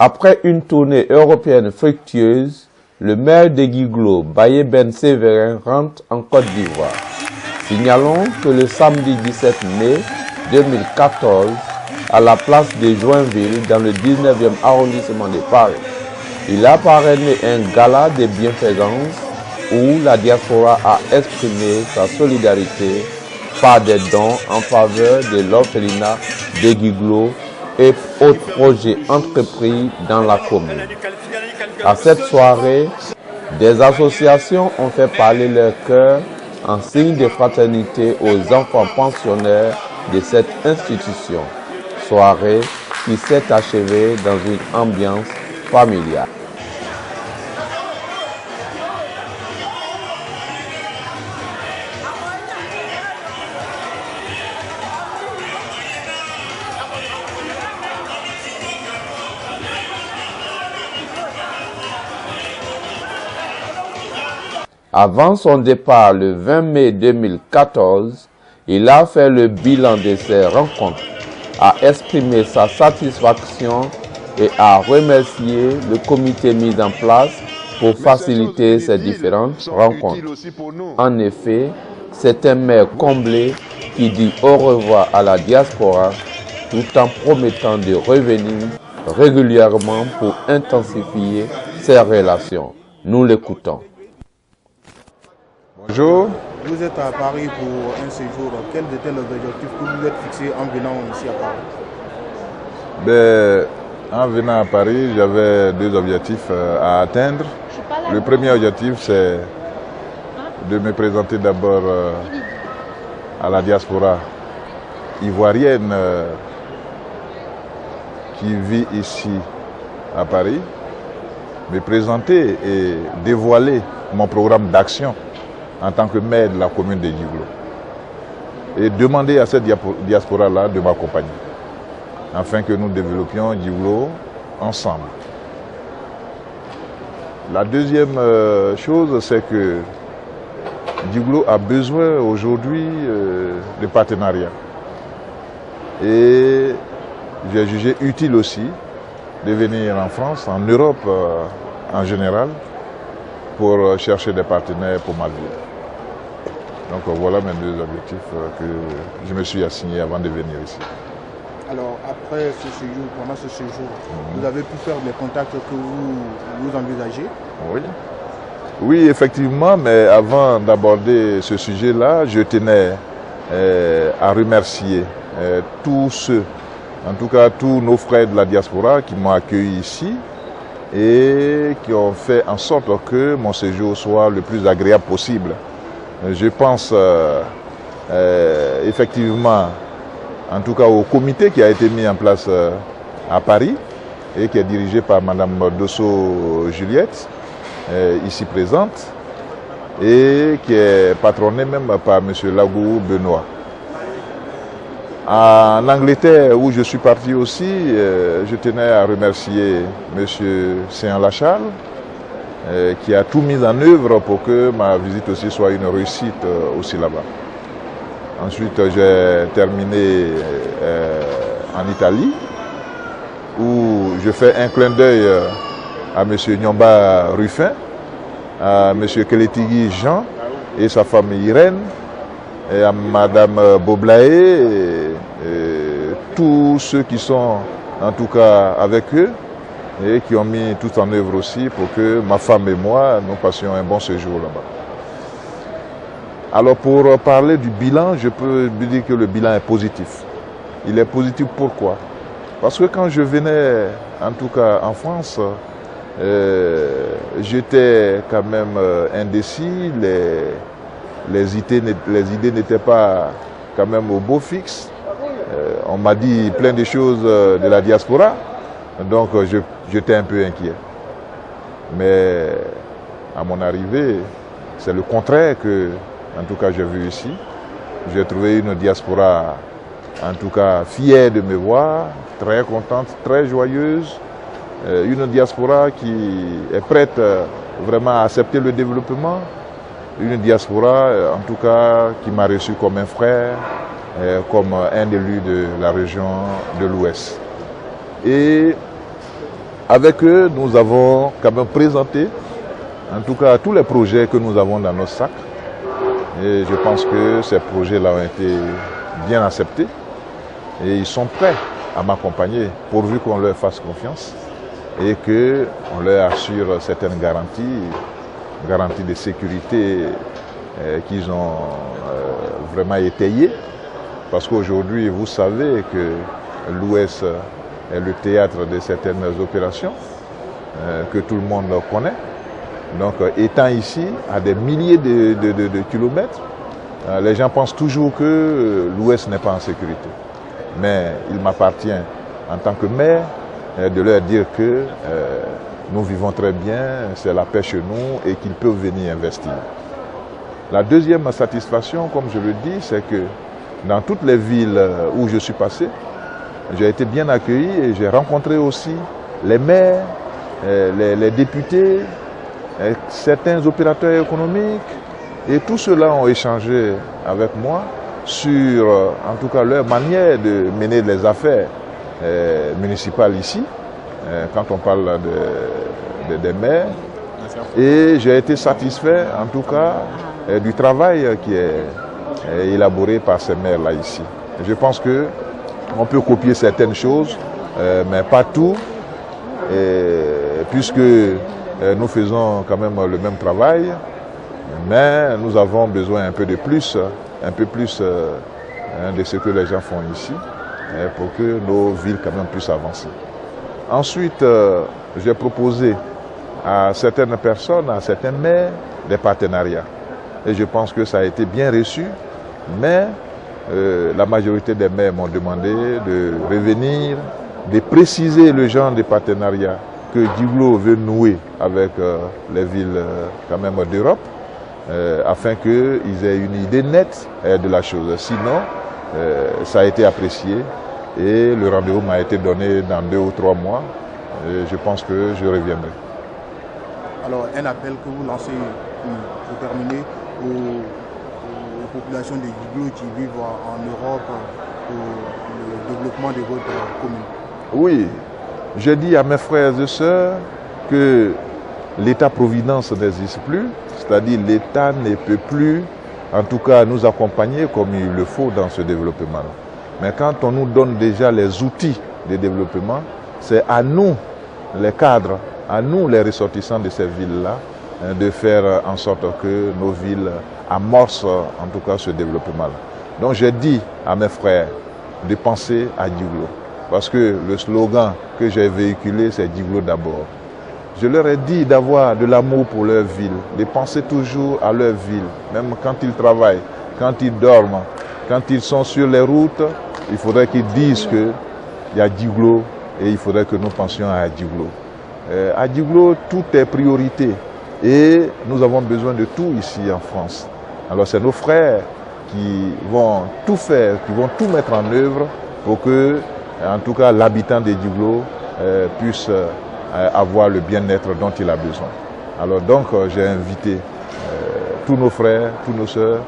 Après une tournée européenne fructueuse, le maire de Guiglo, Baye Ben Séverin, rentre en Côte d'Ivoire. Signalons que le samedi 17 mai 2014, à la place de Joinville, dans le 19e arrondissement de Paris, il a parrainé un gala de bienfaisance où la diaspora a exprimé sa solidarité par des dons en faveur de l'orphelinat de Guiglo et autres projets entrepris dans la commune. À cette soirée, des associations ont fait parler leur cœur en signe de fraternité aux enfants pensionnaires de cette institution. Soirée qui s'est achevée dans une ambiance familiale. Avant son départ le 20 mai 2014, il a fait le bilan de ces rencontres, a exprimé sa satisfaction et a remercié le comité mis en place pour faciliter ces différentes rencontres. En effet, c'est un maire comblé qui dit au revoir à la diaspora tout en promettant de revenir régulièrement pour intensifier ses relations. Nous l'écoutons. Bonjour. Vous êtes à Paris pour un séjour. Quels étaient les objectifs que vous êtes fixés en venant ici à Paris? En venant à Paris, j'avais deux objectifs à atteindre. Le premier objectif, c'est de me présenter d'abord à la diaspora ivoirienne qui vit ici à Paris, me présenter et dévoiler mon programme d'action en tant que maire de la commune de Guiglo et demander à cette diaspora-là de m'accompagner afin que nous développions Guiglo ensemble. La deuxième chose, c'est que Guiglo a besoin aujourd'hui de partenariat et j'ai jugé utile aussi de venir en France, en Europe en général, pour chercher des partenaires pour ma ville. Donc voilà mes deux objectifs que je me suis assigné avant de venir ici. Alors après ce séjour, pendant ce séjour, vous avez pu faire les contacts que vous envisagez? Oui. Oui, effectivement, mais avant d'aborder ce sujet-là, je tenais à remercier tous ceux, en tout cas tous nos frères de la diaspora qui m'ont accueilli ici et qui ont fait en sorte que mon séjour soit le plus agréable possible. Je pense effectivement, en tout cas au comité qui a été mis en place à Paris et qui est dirigé par Madame Dosso Juliette, ici présente, et qui est patronné même par Monsieur Lagou Benoît. En Angleterre, où je suis parti aussi, je tenais à remercier Monsieur Saint-Lachal, qui a tout mis en œuvre pour que ma visite aussi soit une réussite aussi là-bas. Ensuite, j'ai terminé en Italie, où je fais un clin d'œil à M. Nyomba Ruffin, à M. Keletigui Jean et sa femme Irène, et à Mme Boblaé, et tous ceux qui sont en tout cas avec eux et qui ont mis tout en œuvre aussi pour que ma femme et moi, nous passions un bon séjour là-bas. Alors pour parler du bilan, je peux dire que le bilan est positif. Il est positif pourquoi? Parce que quand je venais, en tout cas en France, j'étais quand même indécis, les idées n'étaient pas quand même au beau fixe. On m'a dit plein de choses de la diaspora, donc j'étais un peu inquiet. Mais à mon arrivée, c'est le contraire que, en tout cas, j'ai vu ici. J'ai trouvé une diaspora, en tout cas, fière de me voir, très contente, très joyeuse. Une diaspora qui est prête vraiment à accepter le développement. Une diaspora, en tout cas, qui m'a reçu comme un frère, comme un élu de la région de l'Ouest. Et avec eux, nous avons quand même présenté, en tout cas, tous les projets que nous avons dans nos sacs. Et je pense que ces projets-là ont été bien acceptés. Et ils sont prêts à m'accompagner, pourvu qu'on leur fasse confiance et qu'on leur assure certaines garanties de sécurité qu'ils ont vraiment étayées. Parce qu'aujourd'hui, vous savez que l'Ouest est le théâtre de certaines opérations que tout le monde connaît. Donc, étant ici, à des milliers de kilomètres, les gens pensent toujours que l'Ouest n'est pas en sécurité. Mais il m'appartient, en tant que maire, de leur dire que nous vivons très bien, c'est la paix chez nous et qu'ils peuvent venir investir. La deuxième satisfaction, comme je le dis, c'est que dans toutes les villes où je suis passé, j'ai été bien accueilli et j'ai rencontré aussi les maires, les députés, certains opérateurs économiques, et tous ceux-là ont échangé avec moi sur, en tout cas, leur manière de mener les affaires municipales ici, quand on parle des maires. Et j'ai été satisfait, en tout cas, du travail qui est élaboré par ces maires-là ici. Je pense qu'on peut copier certaines choses, mais pas tout, puisque nous faisons quand même le même travail, mais nous avons besoin un peu plus de ce que les gens font ici, pour que nos villes quand même puissent avancer. Ensuite, j'ai proposé à certaines personnes, à certains maires, des partenariats. Et je pense que ça a été bien reçu, mais la majorité des maires m'ont demandé de revenir, de préciser le genre de partenariat que Djiglo veut nouer avec les villes quand même d'Europe, afin qu'ils aient une idée nette de la chose. Sinon, ça a été apprécié et le rendez-vous m'a été donné dans 2 ou 3 mois. Et je pense que je reviendrai. Alors, un appel que vous lancez pour terminer aux populations de Djiglo qui vivent en Europe pour le développement de votre commune. Oui, je dis à mes frères et sœurs que l'État-providence n'existe plus, c'est-à-dire l'État ne peut plus, en tout cas, nous accompagner comme il le faut dans ce développement. Mais quand on nous donne déjà les outils de développement, c'est à nous, les cadres, à nous, les ressortissants de ces villes-là, de faire en sorte que nos villes amorcent en tout cas ce développement-là. Donc j'ai dit à mes frères de penser à Djiglo, parce que le slogan que j'ai véhiculé, c'est Djiglo d'abord. Je leur ai dit d'avoir de l'amour pour leur ville, de penser toujours à leur ville, même quand ils travaillent, quand ils dorment, quand ils sont sur les routes, il faudrait qu'ils disent qu'il y a Djiglo et il faudrait que nous pensions à Djiglo. À Djiglo, tout est priorité et nous avons besoin de tout ici en France. Alors c'est nos frères qui vont tout faire, qui vont tout mettre en œuvre pour que, en tout cas, l'habitant de Djiglo puisse avoir le bien-être dont il a besoin. Alors donc, j'ai invité tous nos frères, tous nos sœurs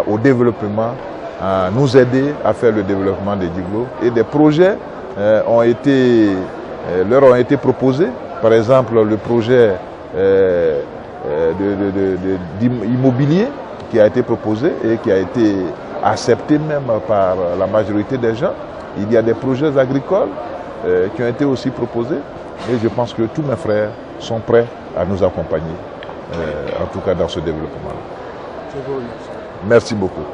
au développement, à nous aider à faire le développement de Djiglo. Et des projets leur ont été proposés. Par exemple, le projet immobilier qui a été proposé et qui a été accepté même par la majorité des gens. Il y a des projets agricoles qui ont été aussi proposés. Et je pense que tous mes frères sont prêts à nous accompagner, en tout cas dans ce développement. Je vous remercie. Merci beaucoup.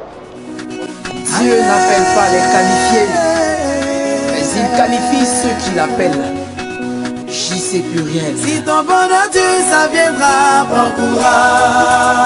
Dieu n'appelle pas les qualifiés, mais il qualifie ceux qui l'appellent. J'y sais plus rien. Si ton bonheur, ça viendra, prends courage.